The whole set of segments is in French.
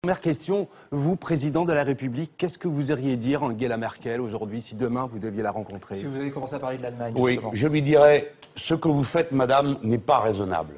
Première question, vous, président de la République, qu'est-ce que vous iriez dire à Angela Merkel aujourd'hui si demain vous deviez la rencontrer? Si vous avez commencé à parler de l'Allemagne. Oui, justement. je lui dirais, ce que vous faites, madame, n'est pas raisonnable.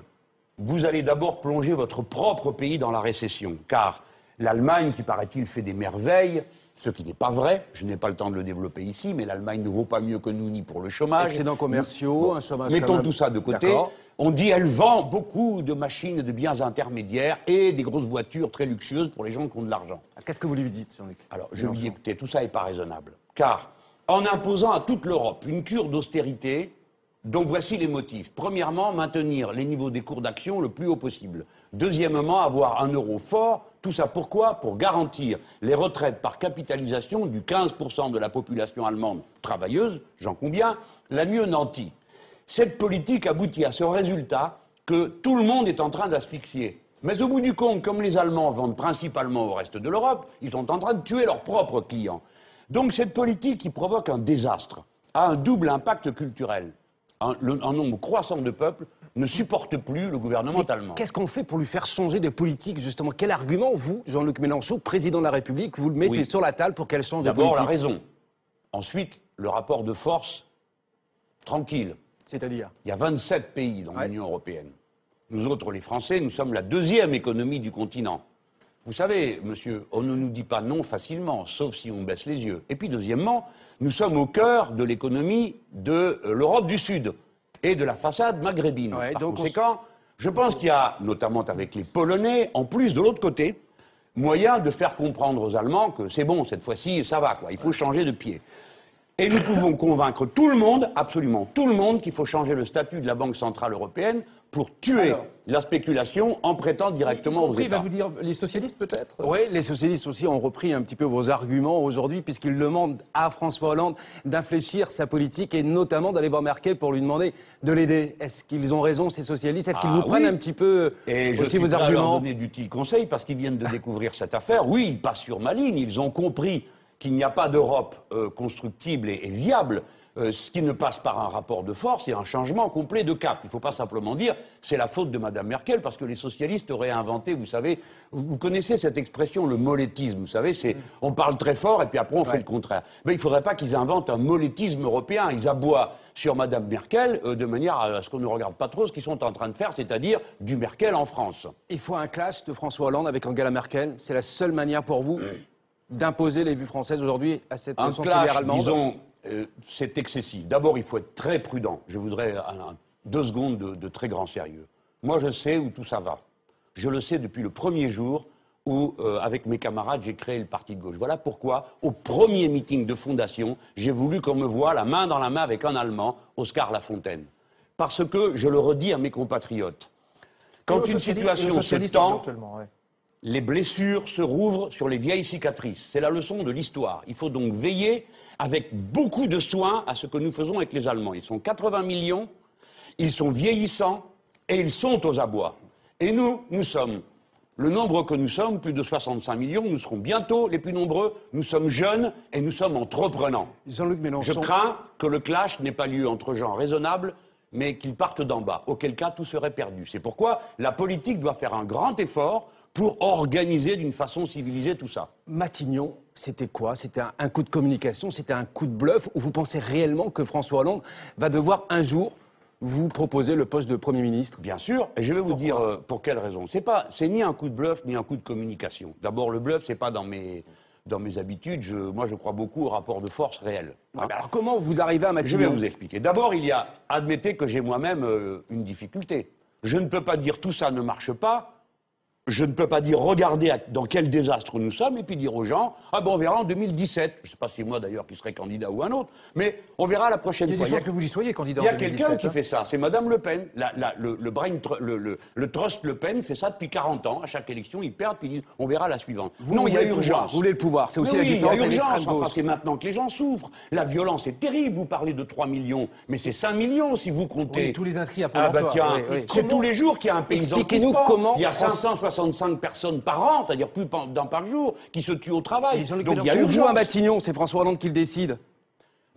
Vous allez d'abord plonger votre propre pays dans la récession, car l'Allemagne, qui paraît-il fait des merveilles, ce qui n'est pas vrai, je n'ai pas le temps de le développer ici, mais l'Allemagne ne vaut pas mieux que nous ni pour le chômage. Excédents commerciaux, un chômage. Mettons tout ça de côté. On dit elle vend beaucoup de machines et de biens intermédiaires et des grosses voitures très luxueuses pour les gens qui ont de l'argent. Qu'est-ce que vous lui dites, Jean-Luc? Alors, je lui dis, écoutez, tout ça n'est pas raisonnable. Car, en imposant à toute l'Europe une cure d'austérité, dont voici les motifs. Premièrement, maintenir les niveaux des cours d'action le plus haut possible. Deuxièmement, avoir un euro fort. Tout ça pourquoi? Pour garantir les retraites par capitalisation du 15% de la population allemande travailleuse, j'en conviens, la mieux nantie. Cette politique aboutit à ce résultat que tout le monde est en train d'asphyxier. Mais au bout du compte, comme les Allemands vendent principalement au reste de l'Europe, ils sont en train de tuer leurs propres clients. Donc cette politique qui provoque un désastre a un double impact culturel. Un nombre croissant de peuples ne supporte plus le gouvernement allemand. Qu'est-ce qu'on fait pour lui faire changer de politique, justement? Quel argument, vous, Jean-Luc Mélenchon, président de la République, vous le mettez sur la table pour qu'elle change de politique? D'abord, la raison. Ensuite, le rapport de force tranquille. C'est-à-dire? Il y a 27 pays dans l'Union européenne. Nous autres, les Français, nous sommes la deuxième économie du continent. Vous savez, monsieur, on ne nous dit pas non facilement, sauf si on baisse les yeux. Et puis, deuxièmement, nous sommes au cœur de l'économie de l'Europe du Sud et de la façade maghrébine. Par conséquent, je pense qu'il y a, notamment avec les Polonais, en plus de l'autre côté, moyen de faire comprendre aux Allemands que c'est bon, cette fois-ci, ça va, quoi. Il faut changer de pied. Et nous pouvons convaincre tout le monde, absolument tout le monde, qu'il faut changer le statut de la Banque Centrale Européenne pour tuer la spéculation en prêtant directement aux États. Il va vous dire les socialistes peut-être? Oui, les socialistes aussi ont repris un petit peu vos arguments aujourd'hui puisqu'ils demandent à François Hollande d'infléchir sa politique et notamment d'aller voir Merkel pour lui demander de l'aider. Est-ce qu'ils ont raison, ces socialistes? Est-ce qu'ils vous prennent un petit peu aussi vos arguments? Et je leur donner d'utiles conseils parce qu'ils viennent de découvrir cette affaire. Oui, ils passent sur ma ligne, ils ont compris qu'il n'y a pas d'Europe constructible et viable. Ce qui ne passe par un rapport de force et un changement complet de cap. Il ne faut pas simplement dire c'est la faute de Mme Merkel parce que les socialistes auraient inventé, vous savez, vous connaissez cette expression, le molettisme, vous savez, c'est on parle très fort et puis après on fait le contraire. Mais il ne faudrait pas qu'ils inventent un molettisme européen. Ils aboient sur Mme Merkel de manière à ce qu'on ne regarde pas trop ce qu'ils sont en train de faire, c'est-à-dire du Merkel en France. Il faut un clash de François Hollande avec Angela Merkel. C'est la seule manière pour vous d'imposer les vues françaises aujourd'hui à cette chancelière allemande? Disons, c'est excessif. D'abord, il faut être très prudent. Je voudrais 2 secondes de très grand sérieux. Moi, je sais où tout ça va. Je le sais depuis le premier jour où, avec mes camarades, j'ai créé le Parti de gauche. Voilà pourquoi, au premier meeting de fondation, j'ai voulu qu'on me voie la main dans la main avec un Allemand, Oskar Lafontaine. Parce que, je le redis à mes compatriotes, quand une situation se tend, les blessures se rouvrent sur les vieilles cicatrices. C'est la leçon de l'histoire. Il faut donc veiller avec beaucoup de soin à ce que nous faisons avec les Allemands. Ils sont 80 millions, ils sont vieillissants et ils sont aux abois. Et nous sommes, le nombre que nous sommes, plus de 65 millions, nous serons bientôt les plus nombreux, nous sommes jeunes et nous sommes entreprenants. Jean-Luc Mélenchon. Je crains que le clash n'ait pas lieu entre gens raisonnables, mais qu'ils partent d'en bas, auquel cas tout serait perdu. C'est pourquoi la politique doit faire un grand effort pour organiser d'une façon civilisée tout ça. Matignon, c'était quoi? C'était un coup de communication? C'était un coup de bluff? Ou vous pensez réellement que François Hollande va devoir un jour vous proposer le poste de Premier ministre? Bien sûr, et je vais vous dire pour quelle raison. C'est ni un coup de bluff, ni un coup de communication. D'abord, le bluff, c'est pas dans mes habitudes. Moi, je crois beaucoup au rapport de force réel. Alors comment vous arrivez à Matignon? Je vais vous expliquer. D'abord, admettez que j'ai moi-même une difficulté. Je ne peux pas dire tout ça ne marche pas. Je ne peux pas dire regardez dans quel désastre nous sommes et puis dire aux gens ah ben on verra en 2017. Je ne sais pas si moi d'ailleurs qui serai candidat ou un autre, mais on verra la prochaine fois. Il y a des chances que vous y soyez candidat en 2017. Il y a quelqu'un qui fait ça, c'est Madame Le Pen. Le trust Le Pen fait ça depuis 40 ans. À chaque élection, ils perdent puis ils disent on verra la suivante. Non, il y a urgence. Vous voulez le pouvoir, c'est aussi la différence avec l'extrême gauche. Enfin, c'est maintenant que les gens souffrent. La violence est terrible. Vous parlez de 3 millions, mais c'est 5 millions si vous comptez. Oui, tous les inscrits à Pôle emploi. Tiens, c'est tous les jours qu'il y a un paysan qui se bat. Comment il y a 565 personnes par an, c'est-à-dire plus d'un par jour, qui se tuent au travail. Donc il y a urgence. Vous à Matignon, c'est François Hollande qui le décide.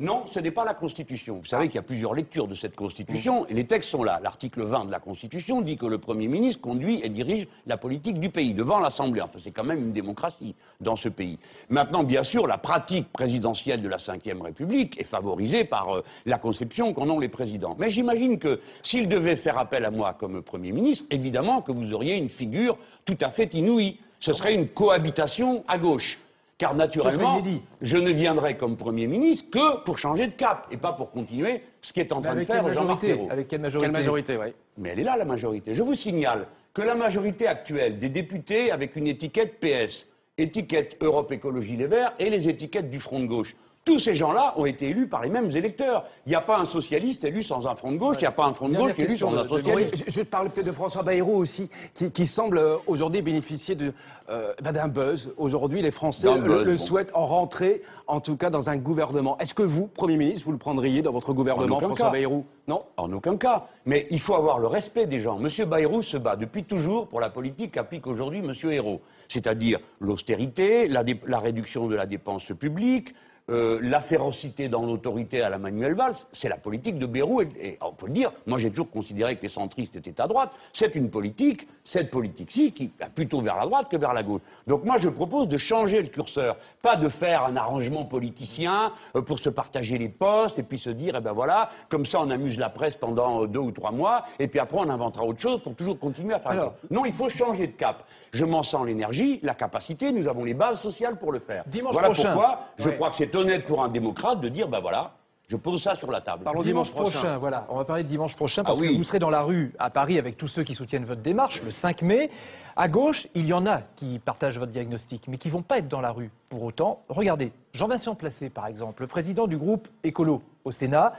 Non, ce n'est pas la Constitution. Vous savez qu'il y a plusieurs lectures de cette Constitution, et les textes sont là. L'article 20 de la Constitution dit que le Premier ministre conduit et dirige la politique du pays, devant l'Assemblée. Enfin, c'est quand même une démocratie dans ce pays. Maintenant, bien sûr, la pratique présidentielle de la Ve République est favorisée par la conception qu'en ont les présidents. Mais j'imagine que s'il devait faire appel à moi comme Premier ministre, évidemment que vous auriez une figure tout à fait inouïe. Ce serait une cohabitation à gauche. Car naturellement, je ne viendrai comme Premier ministre que pour changer de cap et pas pour continuer ce qui est en train de faire Jean-Marc Ayrault. Avec quelle majorité? Oui. Mais elle est là, la majorité. Je vous signale que la majorité actuelle des députés avec une étiquette PS, étiquette Europe Écologie Les Verts et les étiquettes du Front de Gauche, tous ces gens-là ont été élus par les mêmes électeurs. Il n'y a pas un socialiste élu sans un Front de Gauche, il n'y a pas un Front de Gauche élu sans un socialiste. Je parle peut-être de François Bayrou aussi, qui semble aujourd'hui bénéficier d'un buzz. Aujourd'hui, les Français souhaitent en rentrer, en tout cas, dans un gouvernement. Est-ce que vous, Premier ministre, vous le prendriez dans votre gouvernement, François Bayrou? Non? En aucun cas. Mais il faut avoir le respect des gens. Monsieur Bayrou se bat depuis toujours pour la politique qu'applique aujourd'hui Monsieur Ayrault. C'est-à-dire l'austérité, la réduction de la dépense publique, la férocité dans l'autorité à la Manuel Valls, c'est la politique de Bayrou. Et on peut le dire, moi j'ai toujours considéré que les centristes étaient à droite. C'est une politique, cette politique-ci, qui va plutôt vers la droite que vers la gauche. Donc moi je propose de changer le curseur, pas de faire un arrangement politicien pour se partager les postes et puis se dire, eh ben voilà, comme ça on amuse la presse pendant 2 ou 3 mois et puis après on inventera autre chose pour toujours continuer à faire. Non, il faut changer de cap. Je m'en sens l'énergie, la capacité, nous avons les bases sociales pour le faire. Voilà pourquoi je crois que c'est honnête pour un démocrate de dire, ben voilà, je pose ça sur la table. Parlons dimanche prochain. Voilà, on va parler de dimanche prochain parce que vous serez dans la rue à Paris avec tous ceux qui soutiennent votre démarche le 5 mai. À gauche, il y en a qui partagent votre diagnostic, mais qui ne vont pas être dans la rue pour autant. Regardez, Jean-Vincent Placé, par exemple, le président du groupe Écolo au Sénat,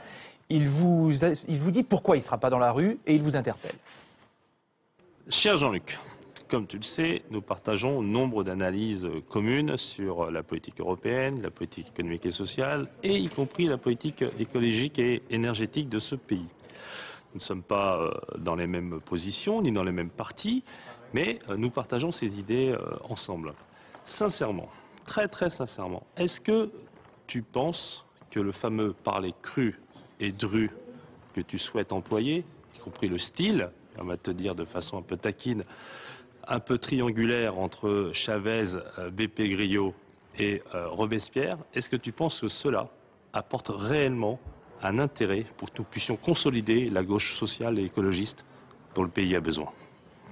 il vous dit pourquoi il ne sera pas dans la rue et il vous interpelle. Cher Jean-Luc, comme tu le sais, nous partageons nombre d'analyses communes sur la politique européenne, la politique économique et sociale, et y compris la politique écologique et énergétique de ce pays. Nous ne sommes pas dans les mêmes positions, ni dans les mêmes partis, mais nous partageons ces idées ensemble. Sincèrement, très très sincèrement, est-ce que tu penses que le fameux parler cru et dru que tu souhaites employer, y compris le style, on va te dire de façon un peu taquine, un peu triangulaire entre Chavez, BP Grillo et Robespierre, est-ce que tu penses que cela apporte réellement un intérêt pour que nous puissions consolider la gauche sociale et écologiste dont le pays a besoin?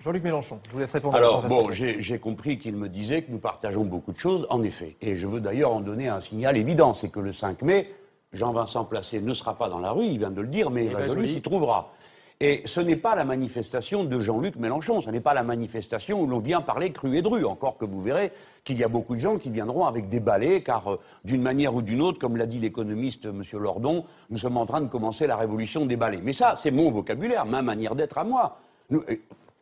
Jean-Luc Mélenchon, je vous laisse répondre. Alors, bon, j'ai compris qu'il me disait que nous partageons beaucoup de choses, en effet. Et je veux d'ailleurs en donner un signal évident, c'est que le 5 mai, Jean-Vincent Placé ne sera pas dans la rue, il vient de le dire, mais Eva Joly s'y trouvera. Et ce n'est pas la manifestation de Jean-Luc Mélenchon, ce n'est pas la manifestation où l'on vient parler cru et dru, encore que vous verrez qu'il y a beaucoup de gens qui viendront avec des balais, car d'une manière ou d'une autre, comme l'a dit l'économiste M. Lordon, nous sommes en train de commencer la révolution des balais. Mais ça, c'est mon vocabulaire, ma manière d'être à moi.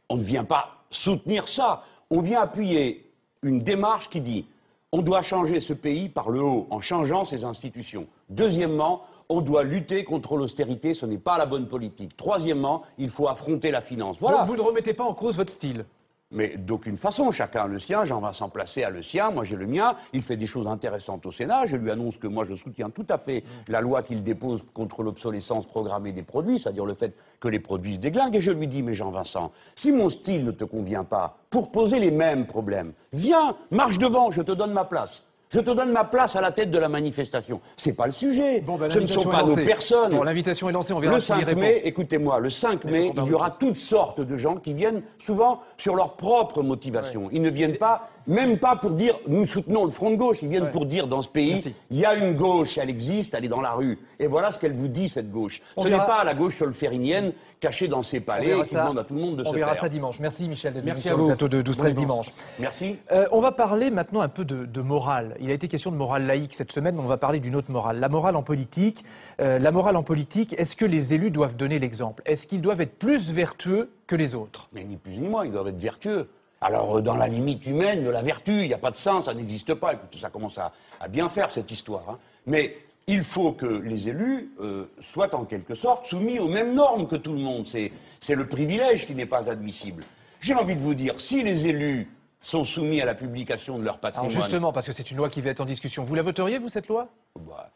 On ne vient pas soutenir ça, on vient appuyer une démarche qui dit on doit changer ce pays par le haut, en changeant ses institutions. Deuxièmement, on doit lutter contre l'austérité, ce n'est pas la bonne politique. Troisièmement, il faut affronter la finance. Voilà. Donc vous ne remettez pas en cause votre style? Mais d'aucune façon, chacun a le sien, Jean-Vincent Placé a le sien, moi j'ai le mien, il fait des choses intéressantes au Sénat, je lui annonce que moi je soutiens tout à fait la loi qu'il dépose contre l'obsolescence programmée des produits, c'est-à-dire le fait que les produits se déglinguent, et je lui dis, mais Jean-Vincent, si mon style ne te convient pas, pour poser les mêmes problèmes, viens, marche devant, je te donne ma place. Je te donne ma place à la tête de la manifestation. C'est pas le sujet. Bon, ben, ce ne sont pas nos personnes. Bon, l'invitation est lancée, on verra s'il y répond. Le 5 mai, écoutez-moi, le 5 mai, il y aura toutes sortes de gens qui viennent souvent sur leur propre motivation. Ouais. Ils ne viennent pas, même pas pour dire nous soutenons le Front de gauche, ils viennent pour dire dans ce pays, il y a une gauche, elle existe, elle est dans la rue. Et voilà ce qu'elle vous dit, cette gauche. Ce n'est pas la gauche solférinienne cachée dans ses palais qui demande à tout le monde de se taire. On verra ça dimanche. Merci Michel d'être venu sur le plateau de 12-13 dimanche. Merci. On va parler maintenant un peu de morale. Il a été question de morale laïque cette semaine, mais on va parler d'une autre morale. La morale en politique. Est-ce que les élus doivent donner l'exemple? Est-ce qu'ils doivent être plus vertueux que les autres? Mais ni plus ni moins, ils doivent être vertueux. Alors, dans la limite humaine de la vertu, il n'y a pas de sens, ça n'existe pas. Écoute, ça commence à bien faire, cette histoire. Hein. Mais il faut que les élus soient en quelque sorte soumis aux mêmes normes que tout le monde. C'est le privilège qui n'est pas admissible. J'ai envie de vous dire, si les élus sont soumis à la publication de leur patrimoine... Alors justement, parce que c'est une loi qui va être en discussion. Vous la voteriez, vous, cette loi? Bah,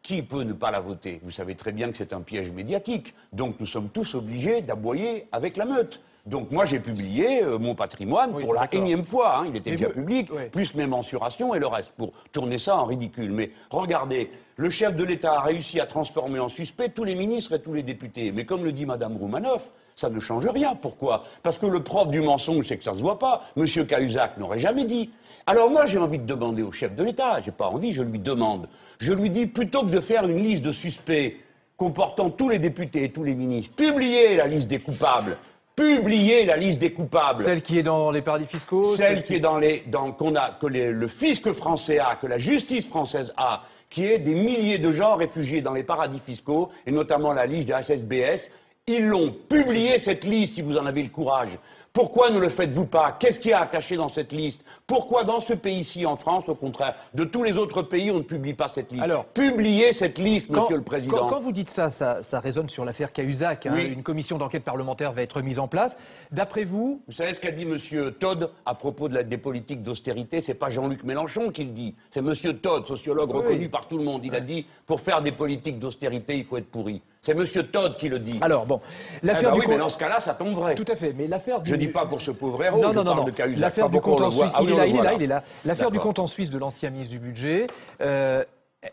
Qui peut ne pas la voter? Vous savez très bien que c'est un piège médiatique. Donc nous sommes tous obligés d'aboyer avec la meute. Donc moi j'ai publié mon patrimoine pour la énième fois, hein, il était déjà public, plus mes mensurations et le reste, pour tourner ça en ridicule. Mais regardez, le chef de l'État a réussi à transformer en suspect tous les ministres et tous les députés. Mais comme le dit Mme Roumanoff, ça ne change rien. Pourquoi? Parce que le propre du mensonge, c'est que ça ne se voit pas. M. Cahuzac n'aurait jamais dit. Alors moi j'ai envie de demander au chef de l'État, j'ai pas envie, je lui demande. Je lui dis, plutôt que de faire une liste de suspects comportant tous les députés et tous les ministres, publiez la liste des coupables. Publiez la liste des coupables. Celle qui est dans les paradis fiscaux. Celle qui est le fisc français a, que la justice française a, qui est des milliers de gens réfugiés dans les paradis fiscaux, et notamment la liste des HSBS. Ils l'ont publié, cette liste, si vous en avez le courage. Pourquoi ne le faites-vous pas? Qu'est-ce qu'il y a à cacher dans cette liste? Pourquoi dans ce pays-ci, en France, au contraire, de tous les autres pays, on ne publie pas cette liste? Alors, publiez cette liste, Monsieur le Président. Quand vous dites ça, ça résonne sur l'affaire Cahuzac. Hein, une commission d'enquête parlementaire va être mise en place. D'après vous... Vous savez ce qu'a dit Monsieur Todd à propos des politiques d'austérité? C'est pas Jean-Luc Mélenchon qui le dit. C'est Monsieur Todd, sociologue reconnu par tout le monde. Il a dit, pour faire des politiques d'austérité, il faut être pourri. C'est M. Todd qui le dit. Alors, bon, l'affaire oui, mais dans ce cas-là, ça tombe vrai. Tout à fait, mais l'affaire du... Je dis pas pour ce pauvre héros, je parle de Cahuzac. L'affaire du compte en Suisse, il est là. L'affaire du compte en Suisse de l'ancien ministre du Budget,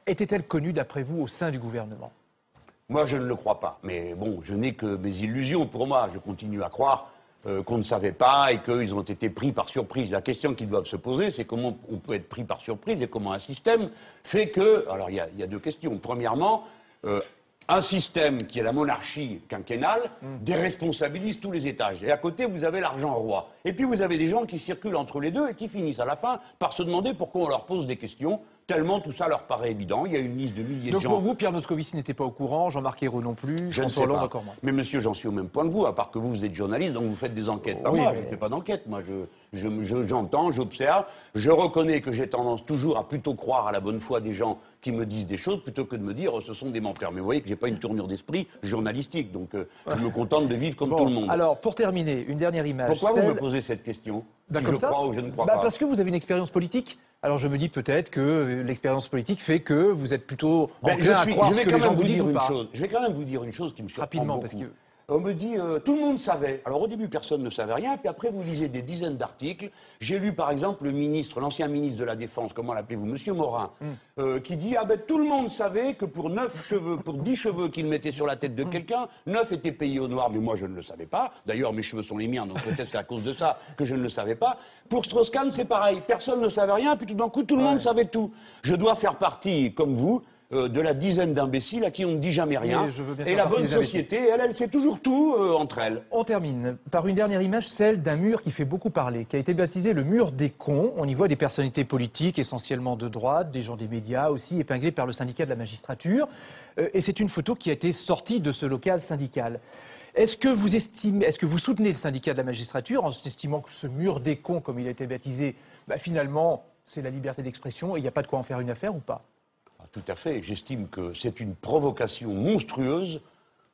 était-elle connue, d'après vous, au sein du gouvernement? Moi, je ne le crois pas. Mais bon, je n'ai que mes illusions pour moi. Je continue à croire qu'on ne savait pas et qu'ils ont été pris par surprise. La question qu'ils doivent se poser, c'est comment on peut être pris par surprise et comment un système fait que... Alors, il y a deux questions. Premièrement... un système qui est la monarchie quinquennale déresponsabilise tous les étages. Et à côté, vous avez l'argent roi. Et puis vous avez des gens qui circulent entre les deux et qui finissent à la fin par se demander pourquoi on leur pose des questions, tellement tout ça leur paraît évident. Il y a une liste de milliers de gens. Donc pour vous, Pierre Moscovici n'était pas au courant, Jean-Marc Ayrault non plus, François Hollande encore moins. Mais monsieur, j'en suis au même point que vous, à part que vous êtes journaliste, donc vous faites des enquêtes. Pas moi, je ne fais pas d'enquête. Moi, j'entends, j'observe. Je reconnais que j'ai tendance toujours à plutôt croire à la bonne foi des gens qui me disent des choses plutôt que de me dire ce sont des menteurs. Mais vous voyez que j'ai pas une tournure d'esprit journalistique, donc je me contente de vivre comme tout le monde. Alors, pour terminer, une dernière image. Pourquoi vous me posez cette question? Si je crois ou je ne crois pas. Parce que vous avez une expérience politique. Alors je me dis peut-être que l'expérience politique fait que vous êtes plutôt enclin à croire ce que les gens vous disent ou pas. Je vais quand même vous dire une chose qui me surprend rapidement, beaucoup. Parce que... On me dit, tout le monde savait. Alors au début, personne ne savait rien, puis après, vous lisez des dizaines d'articles. J'ai lu, par exemple, l'ancien ministre de la Défense, comment l'appelez-vous, Monsieur Morin, qui dit, tout le monde savait que pour 10 cheveux qu'il mettait sur la tête de quelqu'un, 9 étaient payés au noir, mais moi, je ne le savais pas. D'ailleurs, mes cheveux sont les miens, donc peut-être c'est à cause de ça que je ne le savais pas. Pour Strauss-Kahn, c'est pareil. Personne ne savait rien, puis tout d'un coup, tout le monde savait tout. Je dois faire partie, comme vous, de la dizaine d'imbéciles à qui on ne dit jamais rien. Et la bonne société, elle sait toujours tout entre elles. On termine par une dernière image, celle d'un mur qui fait beaucoup parler, qui a été baptisé le mur des cons. On y voit des personnalités politiques, essentiellement de droite, des gens des médias aussi, épinglés par le syndicat de la magistrature. Et c'est une photo qui a été sortie de ce local syndical. Est-ce que vous soutenez le syndicat de la magistrature en estimant que ce mur des cons, comme il a été baptisé, finalement, c'est la liberté d'expression et il n'y a pas de quoi en faire une affaire ou pas? Tout à fait. J'estime que c'est une provocation monstrueuse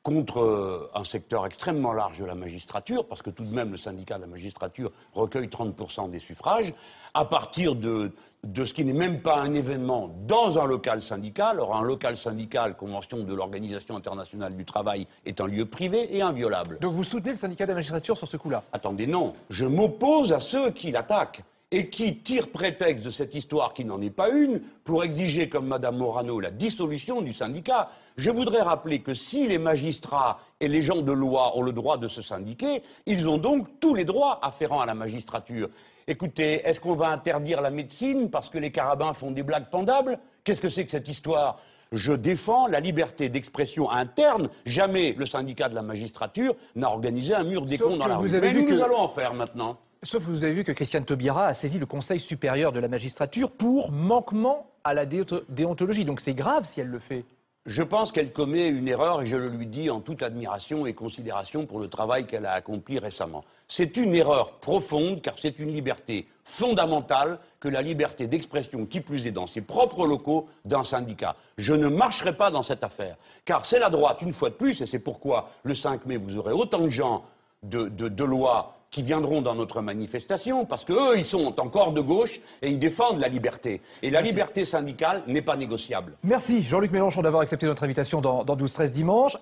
contre un secteur extrêmement large de la magistrature, parce que tout de même le syndicat de la magistrature recueille 30% des suffrages, à partir de ce qui n'est même pas un événement dans un local syndical. Or, un local syndical, convention de l'Organisation internationale du travail, est un lieu privé et inviolable. Donc vous soutenez le syndicat de la magistrature sur ce coup-là? Attendez, non. Je m'oppose à ceux qui l'attaquent et qui tirent prétexte de cette histoire qui n'en est pas une pour exiger, comme Mme Morano, la dissolution du syndicat. Je voudrais rappeler que si les magistrats et les gens de loi ont le droit de se syndiquer, ils ont donc tous les droits afférents à la magistrature. Écoutez, est-ce qu'on va interdire la médecine parce que les carabins font des blagues pendables? Qu'est-ce que c'est que cette histoire? Je défends la liberté d'expression interne. Jamais le syndicat de la magistrature n'a organisé un mur des cons dans la rue. Mais nous allons en faire maintenant. Sauf que vous avez vu que Christiane Taubira a saisi le Conseil supérieur de la magistrature pour manquement à la déontologie. Donc c'est grave si elle le fait. Je pense qu'elle commet une erreur, et je le lui dis en toute admiration et considération pour le travail qu'elle a accompli récemment. C'est une erreur profonde, car c'est une liberté fondamentale que la liberté d'expression, qui plus est dans ses propres locaux d'un syndicat. Je ne marcherai pas dans cette affaire, car c'est la droite, une fois de plus, et c'est pourquoi le 5 mai, vous aurez autant de gens de loi qui viendront dans notre manifestation, parce qu'eux, ils sont encore de gauche et ils défendent la liberté. Et la liberté syndicale n'est pas négociable. Merci Jean-Luc Mélenchon d'avoir accepté notre invitation dans 12-13 dimanche.